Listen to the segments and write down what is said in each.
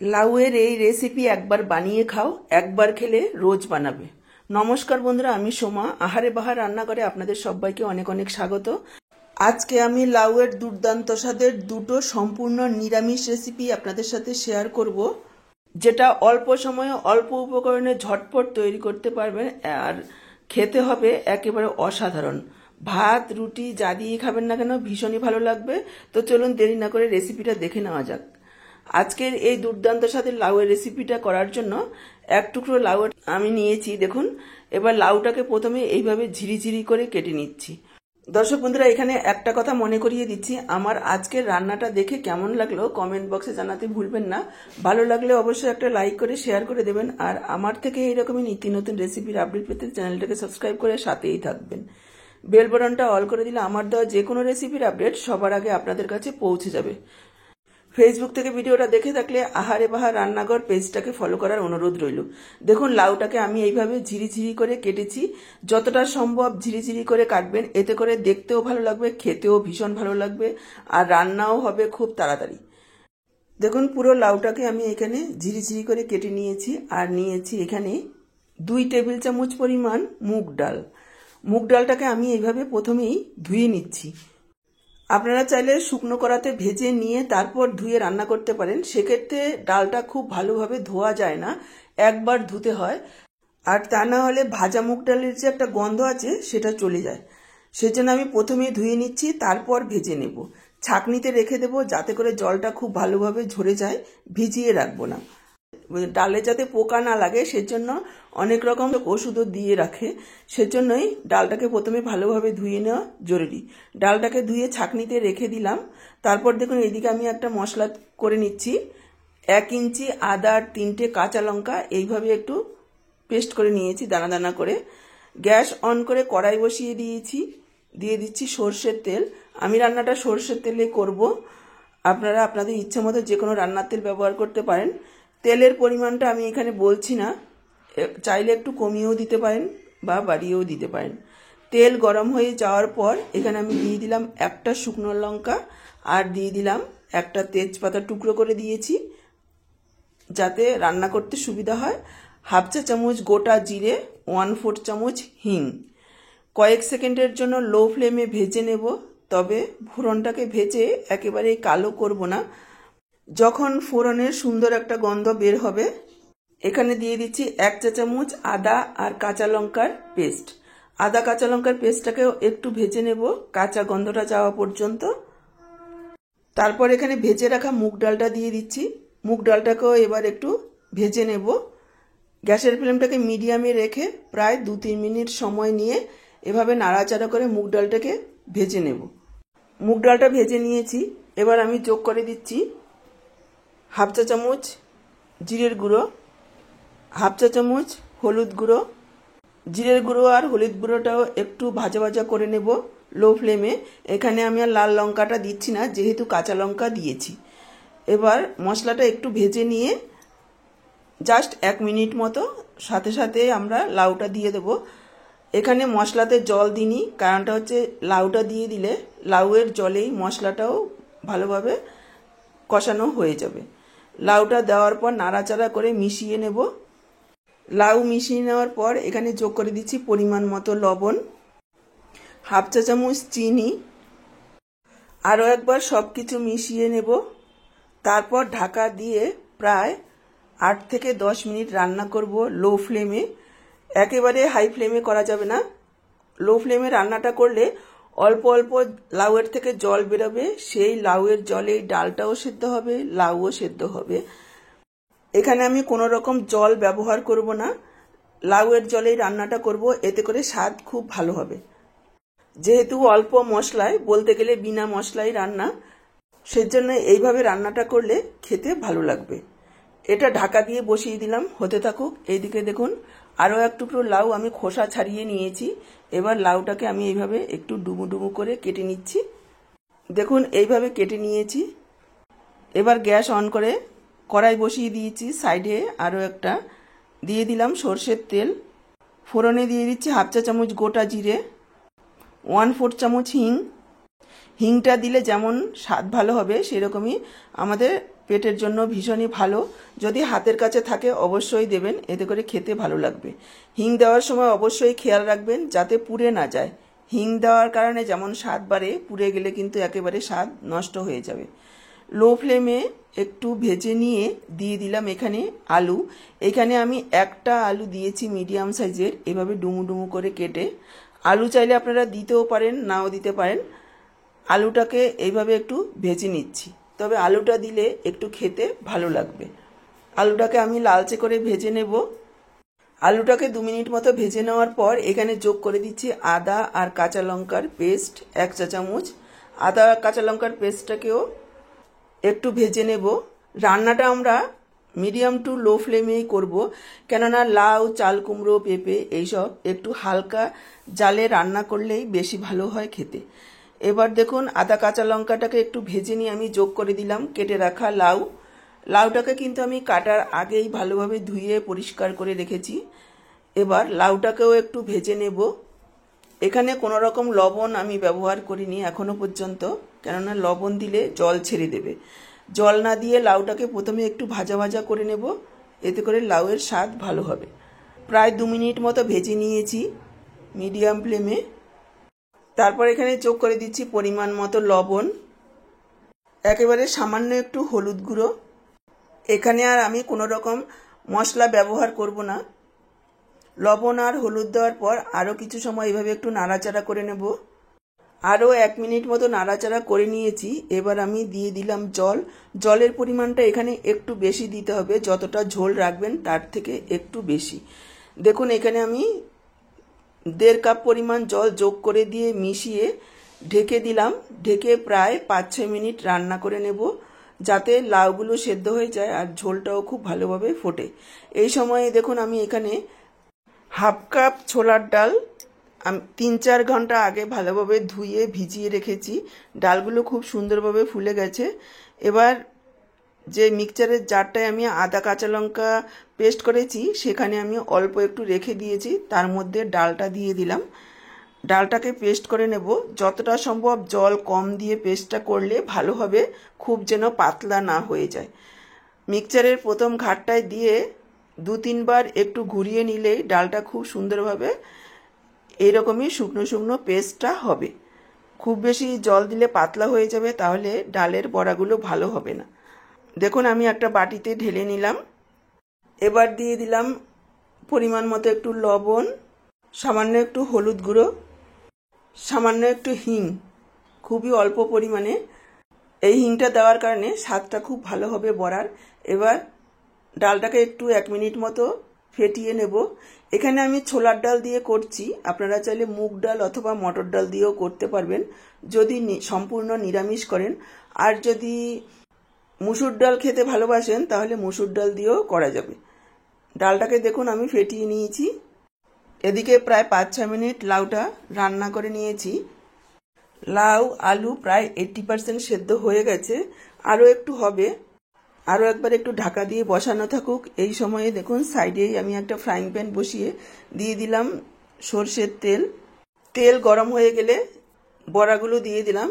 লাউয়ের এই রেসিপি একবার বানিয়ে খাও, একবার খেলে রোজ বানাবে। নমস্কার বন্ধুরা, আমি সোমা। আহারে বাহার রান্নাঘরে আপনাদের সবাইকে অনেক অনেক স্বাগত। আজকে আমি লাউয়ের দুর্দান্ত স্বাদের দুটো সম্পূর্ণ নিরামিষ রেসিপি আপনাদের সাথে শেয়ার করব, যেটা অল্প সময়ে অল্প উপকরণে ঝটপট তৈরি করতে পারবেন আর খেতে হবে একেবারে অসাধারণ। ভাত রুটি যা দিয়ে খাবেন না কেন ভীষণই ভালো লাগবে। তো চলুন দেরি না করে রেসিপিটা দেখে নেওয়া যাক। আজকের এই দুর্দান্ত স্বাদের লাউয়ের রেসিপিটা করার জন্য এক টুকরো লাউ আমি নিয়েছি। দেখুন, এবার লাউটাকে প্রথমে এইভাবে ঝিরিঝিরি করে কেটে নিচ্ছি। দর্শক বন্ধুরা, এখানে একটা কথা মনে করিয়ে দিচ্ছি, আমার আজকের রান্নাটা দেখে কেমন লাগলো কমেন্ট বক্সে জানাতে ভুলবেন না। ভালো লাগলে অবশ্যই একটা লাইক করে শেয়ার করে দেবেন, আর আমার থেকে এইরকমই নিত্য নতুন রেসিপির আপডেট পেতে চ্যানেলটাকে সাবস্ক্রাইব করে সাথেই থাকবেন। বেল বাটনটা অল করে দিলে আমার দেওয়া যে কোনো রেসিপির আপডেট সবার আগে আপনাদের কাছে পৌঁছে যাবে। ফেসবুক থেকে ভিডিওটা দেখে থাকলে আহারে বাহার রান্নাঘর পেজটাকে ফলো করার অনুরোধ রইল। দেখুন, লাউটাকে আমি এইভাবে ঝিরিঝিরি করে কেটেছি। যতটা সম্ভব ঝিরিঝিরি করে কাটবেন, এতে করে দেখতেও ভালো লাগবে, খেতেও ভীষণ ভালো লাগবে, আর রান্নাও হবে খুব তাড়াতাড়ি। দেখুন, পুরো লাউটাকে আমি এখানে ঝিরিঝিরি করে কেটে নিয়েছি। আর নিয়েছি এখানে 2 টেবিল চামচ পরিমাণ মুগ ডাল। মুগ ডালটাকে আমি এইভাবে প্রথমেই ধুয়ে নিচ্ছি। আপনারা চাইলে শুকনো কড়াতে ভেজে নিয়ে তারপর ধুয়ে রান্না করতে পারেন। সেক্ষেত্রে ডালটা খুব ভালোভাবে ধোয়া যায় না, একবার ধুতে হয়। আর তা না হলে ভাজা মুগ ডালের যে একটা গন্ধ আছে সেটা চলে যায়। সেজন্য আমি প্রথমেই ধুয়ে নিচ্ছি, তারপর ভেজে নেব। ছাঁকনিতে রেখে দেবো যাতে করে জলটা খুব ভালোভাবে ঝরে যায়, ভিজিয়ে রাখবো না। ডালে যাতে পোকা না লাগে সেজন্য অনেক রকম ওষুধও দিয়ে রাখে, সেজন্যই ডালটাকে প্রথমে ভালোভাবে ধুয়ে নেওয়া জরুরি। ডালটাকে ধুয়ে ছাঁকনিতে রেখে দিলাম। তারপর দেখুন, এদিকে আমি একটা মশলা করে নিচ্ছি। 1 ইঞ্চি আদা আর 3টে কাঁচা লঙ্কা এইভাবে একটু পেস্ট করে নিয়েছি দানা দানা করে। গ্যাস অন করে কড়াই বসিয়ে দিয়েছি। দিয়ে দিচ্ছি সর্ষের তেল। আমি রান্নাটা সর্ষের তেলে করব। আপনারা আপনাদের ইচ্ছে মতো যে কোনো রান্নার তেল ব্যবহার করতে পারেন। তেলের পরিমাণটা আমি এখানে বলছি না, চাইলে একটু কমিয়েও দিতে পারেন বা বাড়িয়েও দিতে পারেন। তেল গরম হয়ে যাওয়ার পর এখানে আমি দিয়ে দিলাম একটা শুকনো লঙ্কা, আর দিয়ে দিলাম একটা তেজপাতা টুকরো করে দিয়েছি যাতে রান্না করতে সুবিধা হয়। 1/2 চা চামচ গোটা জিরে, 1/4 চামচ হিং। কয়েক সেকেন্ডের জন্য লো ফ্লেমে ভেজে নেব, তবে ফোড়নটাকে ভেজে একেবারে কালো করব না। যখন ফোড়নের সুন্দর একটা গন্ধ বের হবে, এখানে দিয়ে দিচ্ছি 1 চা চামচ আদা আর কাঁচা লঙ্কার পেস্ট। আদা কাঁচা লঙ্কার পেস্টটাকেও একটু ভেজে নেব কাঁচা গন্ধটা যাওয়া পর্যন্ত। তারপর এখানে ভেজে রাখা মুগ ডালটা দিয়ে দিচ্ছি। মুগ ডালটাকেও এবার একটু ভেজে নেব। গ্যাসের ফ্লেমটাকে মিডিয়ামে রেখে প্রায় 2-3 মিনিট সময় নিয়ে এভাবে নাড়াচাড়া করে মুগ ডালটাকে ভেজে নেব। মুগ ডালটা ভেজে নিয়েছি। এবার আমি যোগ করে দিচ্ছি 1/2 চা চামচ জিরের গুঁড়ো, 1/2 চা চামচ হলুদ গুঁড়ো। জিরের গুঁড়ো আর হলুদ গুঁড়োটাও একটু ভাজা ভাজা করে নেব লো ফ্লেমে। এখানে আমি আর লাল লঙ্কাটা দিচ্ছি না, যেহেতু কাঁচা লঙ্কা দিয়েছি। এবার মশলাটা একটু ভেজে নিয়ে জাস্ট 1 মিনিট মতো সাথে সাথে আমরা লাউটা দিয়ে দেব। এখানে মশলাতে জল দিইনি, কারণটা হচ্ছে লাউটা দিয়ে দিলে লাউয়ের জলেই মশলাটাও ভালোভাবে কষানো হয়ে যাবে। লাউটা দেওয়ার পর নাড়াচাড়া করে মিশিয়ে নেব। লাউ মিশিয়ে নেওয়ার পর এখানে যোগ করে দিচ্ছি পরিমাণ মতো লবণ, 1/2 চা চামচ চিনি। আরও একবার সব কিছু মিশিয়ে নেব। তারপর ঢাকা দিয়ে প্রায় 8 থেকে 10 মিনিট রান্না করব লো ফ্লেমে। একেবারে হাই ফ্লেমে করা যাবে না। লো ফ্লেমে রান্নাটা করলে অল্প অল্প লাউয়ের থেকে জল বেরোবে, সেই লাউয়ের জলে ডালটাও সেদ্ধ হবে, লাউও সেদ্ধ হবে। এখানে আমি কোনো রকম জল ব্যবহার করব না, লাউয়ের জলেই রান্নাটা করব, এতে করে স্বাদ খুব ভালো হবে। যেহেতু অল্প মশলায়, বলতে গেলে বিনা মশলায় রান্না, সেজন্য এইভাবে রান্নাটা করলে খেতে ভালো লাগবে। এটা ঢাকা দিয়ে বসিয়ে দিলাম, হতে থাকুক। এইদিকে দেখুন, আরও এক টুকরো লাউ আমি খোসা ছাড়িয়ে নিয়েছি। এবার লাউটাকে আমি এইভাবে একটু ডুমু ডুমু করে কেটে নিচ্ছি। দেখুন, এইভাবে কেটে নিয়েছি। এবার গ্যাস অন করে কড়াই বসিয়ে দিয়েছি। সাইডে আরও একটা দিয়ে দিলাম সর্ষের তেল। ফোড়নে দিয়ে দিচ্ছি 1/2 চা চামচ গোটা জিরে, 1/4 চামচ হিং। হিংটা দিলে যেমন স্বাদ ভালো হবে সেরকমই আমাদের পেটের জন্য ভীষণই ভালো। যদি হাতের কাছে থাকে অবশ্যই দেবেন, এতে করে খেতে ভালো লাগবে। হিং দেওয়ার সময় অবশ্যই খেয়াল রাখবেন যাতে পুড়ে না যায়। হিং দেওয়ার কারণে যেমন স্বাদ বাড়ে, পুড়ে গেলে কিন্তু একেবারে স্বাদ নষ্ট হয়ে যাবে। লো ফ্লেমে একটু ভেজে নিয়ে দিয়ে দিলাম এখানে আলু। এখানে আমি একটা আলু দিয়েছি মিডিয়াম সাইজের, এভাবে ডুমু ডুমু করে কেটে। আলু চাইলে আপনারা দিতেও পারেন, নাও দিতে পারেন। আলুটাকে এইভাবে একটু ভেজে নিচ্ছি, তবে আলুটা দিলে একটু খেতে ভালো লাগবে। আলুটাকে আমি লালচে করে ভেজে নেব। আলুটাকে 2 মিনিট মতো ভেজে নেওয়ার পর এখানে যোগ করে দিচ্ছি আদা আর কাঁচা লঙ্কার পেস্ট 1 চা চামচ। আদা কাঁচা লঙ্কার পেস্টটাকেও একটু ভেজে নেব। রান্নাটা আমরা মিডিয়াম টু লো ফ্লেমেই করব, কেননা লাউ, চাল কুমড়ো, পেঁপে এইসব একটু হালকা জালে রান্না করলেই বেশি ভালো হয় খেতে। এবার দেখুন আদা কাঁচা লঙ্কাটাকে একটু ভেজে নিয়ে আমি যোগ করে দিলাম কেটে রাখা লাউ। লাউটাকে কিন্তু আমি কাটার আগেই ভালোভাবে ধুয়ে পরিষ্কার করে রেখেছি। এবার লাউটাকেও একটু ভেজে নেব। এখানে কোনো রকম লবণ আমি ব্যবহার করিনি এখনো পর্যন্ত, কেননা লবণ দিলে জল ছেড়ে দেবে। জল না দিয়ে লাউটাকে প্রথমে একটু ভাজা ভাজা করে নেব, এতে করে লাউয়ের স্বাদ ভালো হবে। প্রায় 2 মিনিট মতো ভেজে নিয়েছি মিডিয়াম ফ্লেমে। তারপর এখানে যোগ করে দিচ্ছি পরিমাণ মতো লবণ, একেবারে সামান্য একটু হলুদ গুঁড়ো। এখানে আর আমি কোনো রকম মশলা ব্যবহার করব না। লবণ আর হলুদ দেওয়ার পর আরও কিছু সময় এভাবে একটু নাড়াচাড়া করে নেব। আরও 1 মিনিট মতো নাড়াচাড়া করে নিয়েছি। এবার আমি দিয়ে দিলাম জল। জলের পরিমাণটা এখানে একটু বেশি দিতে হবে, যতটা ঝোল রাখবেন তার থেকে একটু বেশি। দেখুন এখানে আমি 1.5 কাপ পরিমাণ জল যোগ করে দিয়ে মিশিয়ে ঢেকে দিলাম। ঢেকে প্রায় 5-6 মিনিট রান্না করে নেব, যাতে লাউগুলো সেদ্ধ হয়ে যায় আর ঝোলটাও খুব ভালোভাবে ফোটে। এই সময়ে দেখুন আমি এখানে 1/2 কাপ ছোলার ডাল 3-4 ঘন্টা আগে ভালোভাবে ধুয়ে ভিজিয়ে রেখেছি। ডালগুলো খুব সুন্দরভাবে ফুলে গেছে। এবার যে মিক্সচারের জারটায় আমি আদা কাঁচা লঙ্কা পেস্ট করেছি সেখানে আমি অল্প একটু রেখে দিয়েছি, তার মধ্যে ডালটা দিয়ে দিলাম। ডালটাকে পেস্ট করে নেব। যতটা সম্ভব জল কম দিয়ে পেস্টটা করলে ভালো হবে, খুব যেন পাতলা না হয়ে যায়। মিক্সচারের প্রথম ঘাটটায় দিয়ে 2-3 বার একটু ঘুরিয়ে নিলেই ডালটা খুব সুন্দরভাবে এইরকমই শুকনো শুকনো পেস্টটা হবে। খুব বেশি জল দিলে পাতলা হয়ে যাবে, তাহলে ডালের বড়াগুলো ভালো হবে না। দেখুন আমি একটা বাটিতে ঢেলে নিলাম। এবার দিয়ে দিলাম পরিমাণ মতো একটু লবণ, সামান্য একটু হলুদ গুঁড়ো, সামান্য একটু হিং, খুবই অল্প পরিমাণে। এই হিংটা দেওয়ার কারণে স্বাদটা খুব ভালো হবে বড়ার। এবার ডালটাকে একটু 1 মিনিট মতো ফেটিয়ে নেব। এখানে আমি ছোলার ডাল দিয়ে করছি, আপনারা চাইলে মুগ ডাল অথবা মটর ডাল দিয়েও করতে পারবেন যদি সম্পূর্ণ নিরামিষ করেন। আর যদি মুসুর ডাল খেতে ভালোবাসেন তাহলে মুসুর ডাল দিয়েও করা যাবে। ডালটাকে দেখুন আমি ফেটিয়ে নিয়েছি। এদিকে প্রায় 5-6 মিনিট লাউটা রান্না করে নিয়েছি। লাউ আলু প্রায় 80% সেদ্ধ হয়ে গেছে, আরও একটু হবে। আরও একবার একটু ঢাকা দিয়ে বসানো থাকুক। এই সময়ে দেখুন সাইডেই আমি একটা ফ্রাইং প্যান বসিয়ে দিয়ে দিলাম সর্ষের তেল। তেল গরম হয়ে গেলে বড়াগুলো দিয়ে দিলাম।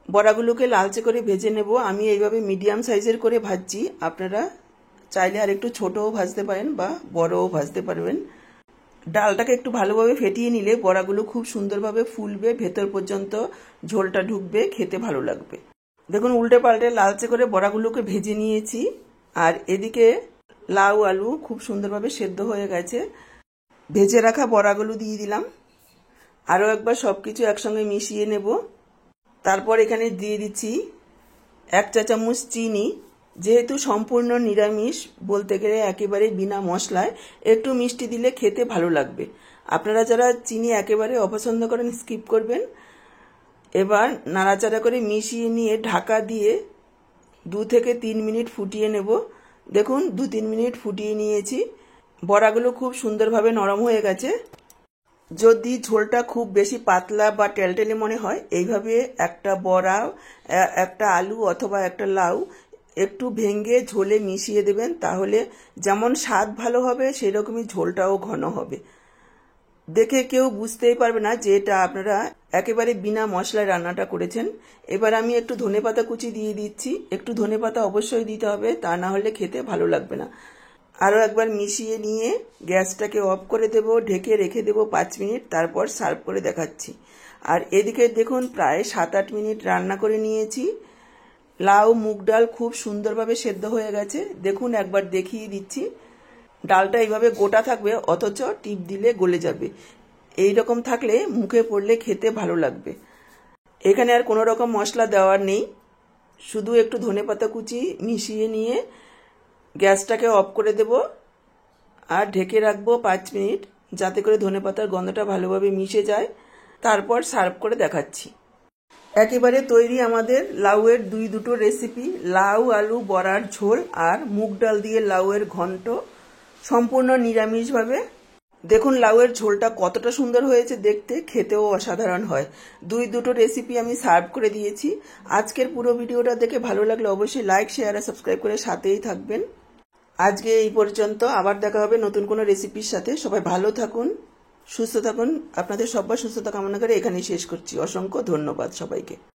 বড়াগুলোকে লালচে করে ভেজে নেব। আমি এইভাবে মিডিয়াম সাইজের করে ভাজছি, আপনারা চাইলে আর একটু ছোটও ভাজতে পারেন বা বড়ও ভাজতে পারবেন। ডালটাকে একটু ভালোভাবে ফেটিয়ে নিলে বড়াগুলো খুব সুন্দরভাবে ফুলবে, ভেতর পর্যন্ত ঝোলটা ঢুকবে, খেতে ভালো লাগবে। দেখুন উল্টে পাল্টে লালচে করে বড়াগুলোকে ভেজে নিয়েছি। আর এদিকে লাউ আলু খুব সুন্দরভাবে সেদ্ধ হয়ে গেছে। ভেজে রাখা বড়াগুলো দিয়ে দিলাম। আরও একবার সব কিছু একসঙ্গে মিশিয়ে নেব। তারপর এখানে দিয়ে দিচ্ছি 1 চা চামচ চিনি। যেহেতু সম্পূর্ণ নিরামিষ, বলতে গেলে একেবারে বিনা মশলায়, একটু মিষ্টি দিলে খেতে ভালো লাগবে। আপনারা যারা চিনি একেবারে অপছন্দ করেন স্কিপ করবেন। এবার নাড়াচাড়া করে মিশিয়ে নিয়ে ঢাকা দিয়ে 2 থেকে 3 মিনিট ফুটিয়ে নেব। দেখুন 2-3 মিনিট ফুটিয়ে নিয়েছি। বড়াগুলো খুব সুন্দরভাবে নরম হয়ে গেছে। যদি ঝোলটা খুব বেশি পাতলা বা টেলটেলে মনে হয়, এইভাবে একটা বড়া, একটা আলু অথবা একটা লাউ একটু ভেঙে ঝোলে মিশিয়ে দেবেন, তাহলে যেমন স্বাদ ভালো হবে সেরকমই ঝোলটাও ঘন হবে। দেখে কেউ বুঝতেই পারবে না যে এটা আপনারা একেবারে বিনা মশলায় রান্নাটা করেছেন। এবার আমি একটু ধনেপাতা কুচি দিয়ে দিচ্ছি। একটু ধনেপাতা অবশ্যই দিতে হবে, তা না হলে খেতে ভালো লাগবে না। আরও একবার মিশিয়ে নিয়ে গ্যাসটাকে অফ করে দেব, ঢেকে রেখে দেব 5 মিনিট, তারপর সার্ভ করে দেখাচ্ছি। আর এদিকে দেখুন প্রায় 7-8 মিনিট রান্না করে নিয়েছি। লাউ মুগ ডাল খুব সুন্দরভাবে সেদ্ধ হয়ে গেছে। দেখুন একবার দেখিয়ে দিচ্ছি, ডালটা এইভাবে গোটা থাকবে, অথচ টিপ দিলে গলে যাবে। এই রকম থাকলে মুখে পড়লে খেতে ভালো লাগবে। এখানে আর কোনো রকম মশলা দেওয়ার নেই, শুধু একটু ধনেপাতা কুচি মিশিয়ে নিয়ে গ্যাসটাকে অফ করে দেব আর ঢেকে রাখবো 5 মিনিট, যাতে করে ধনেপাতার গন্ধটা ভালোভাবে মিশে যায়। তারপর সার্ভ করে দেখাচ্ছি। একেবারে তৈরি আমাদের লাউয়ের দুটো রেসিপি, লাউ আলু বড়ার ঝোল আর মুগ ডাল দিয়ে লাউয়ের ঘন্ট, সম্পূর্ণ নিরামিষভাবে। দেখুন লাউয়ের ঝোলটা কতটা সুন্দর হয়েছে দেখতে, খেতেও অসাধারণ হয়। দুটো রেসিপি আমি সার্ভ করে দিয়েছি। আজকের পুরো ভিডিওটা দেখে ভালো লাগলে অবশ্যই লাইক শেয়ার আর সাবস্ক্রাইব করে সাথেই থাকবেন। আজকে এই পর্যন্ত, আবার দেখা হবে নতুন কোনো রেসিপির সাথে। সবাই ভালো থাকুন, সুস্থ থাকুন। আপনাদের সবার সুস্থতা কামনা করে এখানেই শেষ করছি। অসংখ্য ধন্যবাদ সবাইকে।